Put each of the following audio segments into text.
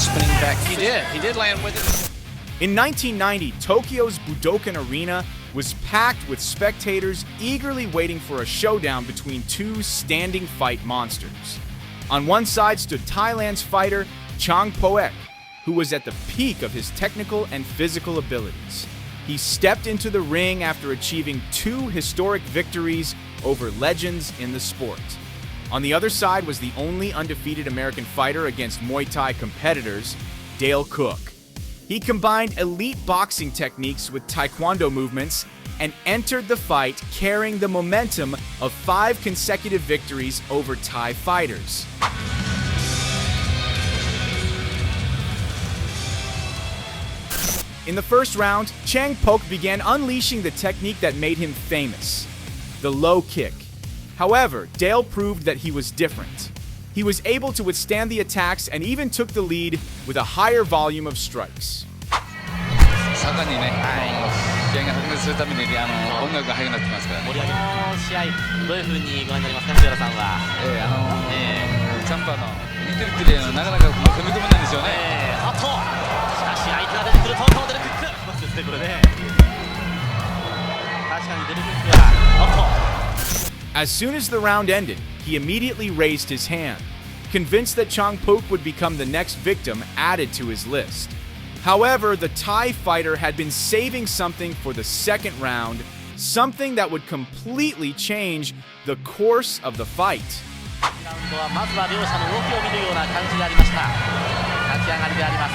spinning back. He did land with it. In 1990, Tokyo's Budokan Arena was packed with spectators eagerly waiting for a showdown between two standing fight monsters. On one side stood Thailand's fighter, Chang Poek, who was at the peak of his technical and physical abilities. He stepped into the ring after achieving 2 historic victories over legends in the sport. On the other side was the only undefeated American fighter against Muay Thai competitors, Dale Cook. He combined elite boxing techniques with taekwondo movements and entered the fight carrying the momentum of 5 consecutive victories over Thai fighters. In the first round, Chang Poek began unleashing the technique that made him famous, the low kick. However, Dale proved that he was different. He was able to withstand the attacks and even took the lead with a higher volume of strikes. 盛んにね、試合が白熱するために音楽が速くなってますから。盛り上げの試合どういう風にご覧になりますか、藤原さんは。チャンパーの見てるプレーのなかなか踏み込めないんですよね。あとしかし相手が出てくるところでルキック。そうですねこれね。確かに出るキックがあと。As soon as the round ended, he immediately raised his hand, convinced that Chang Poek would become the next victim added to his list. However, the Thai fighter had been saving something for the second round, something that would completely change the course of the fight. まずは両者の動きを見るような感じがありました。立ち上がりであります。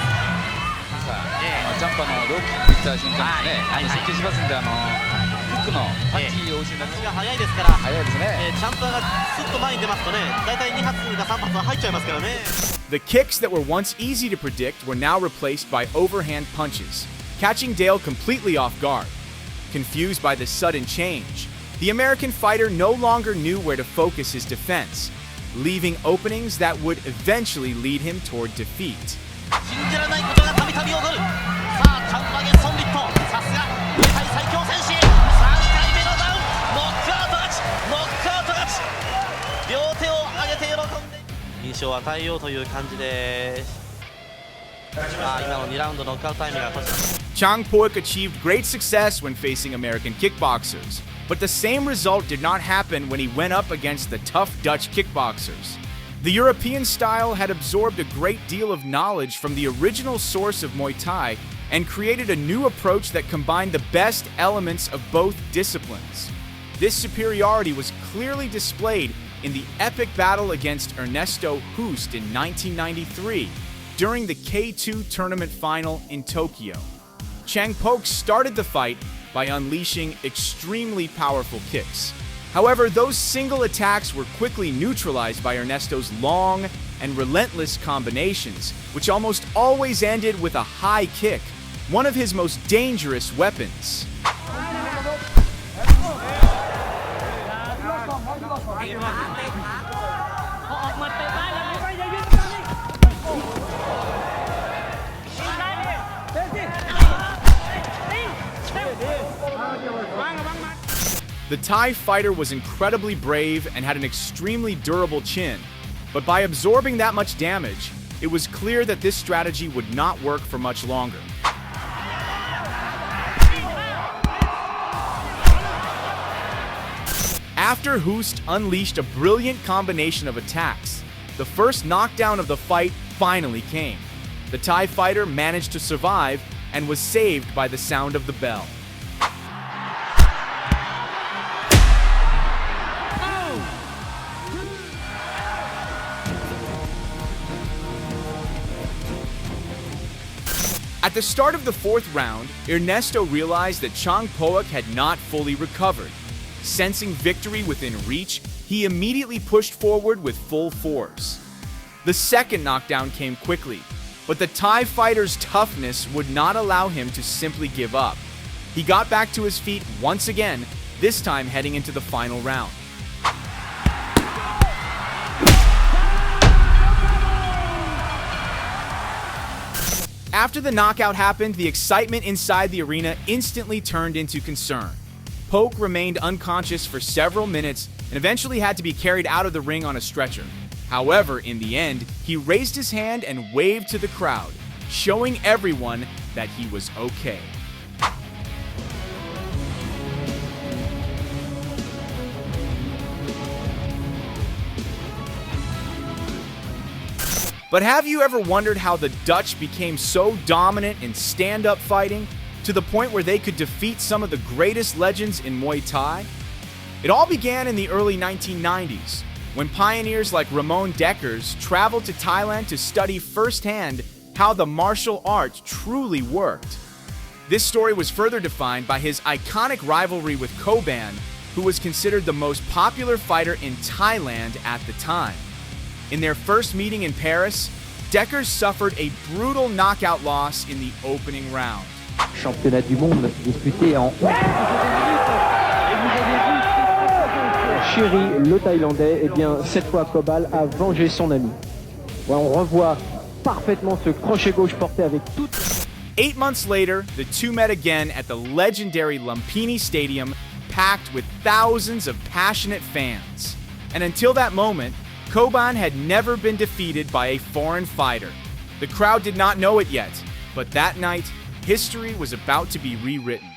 ジャンパーのローキックいった瞬間ですね。接近しますんでフックのパンチを失います。が早いですから。早いですね。チャンパーがスッと前に出ますとね、だいたい2発か3発は入っちゃいますからね。The kicks that were once easy to predict were now replaced by overhand punches, catching Dale completely off guard. Confused by this sudden change, the American fighter no longer knew where to focus his defense, leaving openings that would eventually lead him toward defeat. 信じられないことがたびたび起こる。さあ、カンパゲソンビット、さすがムエタイ最強戦士。3回目のダウン、ノックアウト勝ち、ノックアウト勝ち。両手を上げて喜んで。印象を与えようという感じで、今の2ラウンドノックアウトタイムがこちら。Chang Poek achieved great success when facing American kickboxers, but the same result did not happen when he went up against the tough Dutch kickboxers. The European style had absorbed a great deal of knowledge from the original source of Muay Thai and created a new approach that combined the best elements of both disciplines. This superiority was clearly displayed in the epic battle against Ernesto Hoost in 1993 during the K2 tournament final in Tokyo. Chang Poek started the fight by unleashing extremely powerful kicks. However, those single attacks were quickly neutralized by Ernesto's long and relentless combinations, which almost always ended with a high kick, one of his most dangerous weapons. The Thai fighter was incredibly brave and had an extremely durable chin, but by absorbing that much damage, it was clear that this strategy would not work for much longer. After Hoost unleashed a brilliant combination of attacks, the first knockdown of the fight finally came. The Thai fighter managed to survive and was saved by the sound of the bell. At the start of the fourth round, Ernesto realized that Chang Poek had not fully recovered. Sensing victory within reach, he immediately pushed forward with full force. The second knockdown came quickly, but the Thai fighter's toughness would not allow him to simply give up. He got back to his feet once again, this time heading into the final round. After the knockout happened, the excitement inside the arena instantly turned into concern. Poek remained unconscious for several minutes and eventually had to be carried out of the ring on a stretcher. However, in the end, he raised his hand and waved to the crowd, showing everyone that he was okay. But have you ever wondered how the Dutch became so dominant in stand-up fighting to the point where they could defeat some of the greatest legends in Muay Thai? It all began in the early 1990s, when pioneers like Ramon Dekkers traveled to Thailand to study firsthand how the martial art truly worked. This story was further defined by his iconic rivalry with Coban, who was considered the most popular fighter in Thailand at the time. In their first meeting in Paris, Dekkers suffered a brutal knockout loss in the opening round. Championnat du monde disputé en Chéri, le Thaïlandais, eh bien, cette fois, Coban a vengé son ami. Ouais, on revoit parfaitement ce crochet gauche porté avec toute... 8 months later, the two met again at the legendary Lumpini Stadium, packed with thousands of passionate fans. And until that moment, Coban had never been defeated by a foreign fighter. The crowd did not know it yet, but that night, history was about to be rewritten.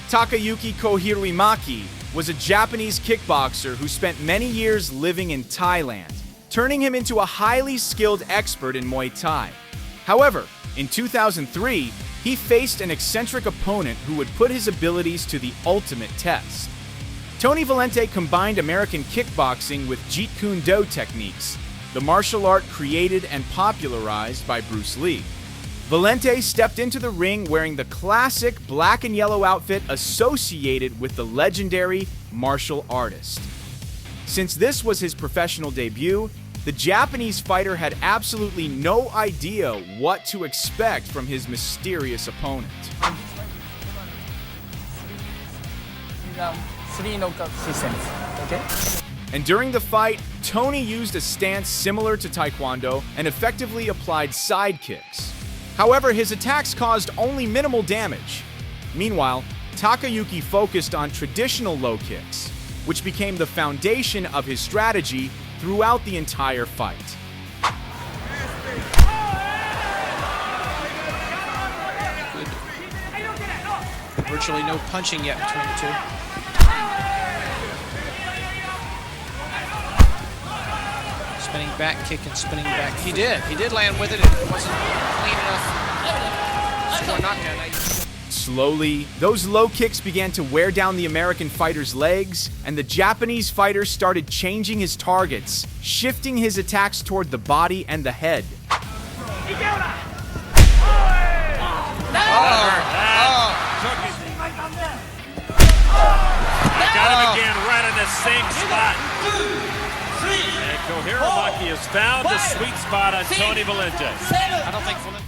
Takayuki Kohiruimaki was a Japanese kickboxer who spent many years living in Thailand, turning him into a highly skilled expert in Muay Thai. However, in 2003, he faced an eccentric opponent who would put his abilities to the ultimate test. Tony Valente combined American kickboxing with Jeet Kune Do techniques, the martial art created and popularized by Bruce Lee. Valente stepped into the ring wearing the classic black and yellow outfit associated with the legendary martial artist. Since this was his professional debut, the Japanese fighter had absolutely no idea what to expect from his mysterious opponent. 3 knockout systems, okay? And during the fight, Tony used a stance similar to Taekwondo and effectively applied side kicks. However, his attacks caused only minimal damage. Meanwhile, Takayuki focused on traditional low kicks, which became the foundation of his strategy throughout the entire fight. Virtually no punching yet between the two. Spinning back kick and spinning back. He did land with it. It wasn't clean enough. Score knockdown. Slowly, those low kicks began to wear down the American fighter's legs, and the Japanese fighter started changing his targets, shifting his attacks toward the body and the head. Got him again right in the same spot. And Kohiruimaki has found the sweet spot on Tony Valente. I don't think Valente.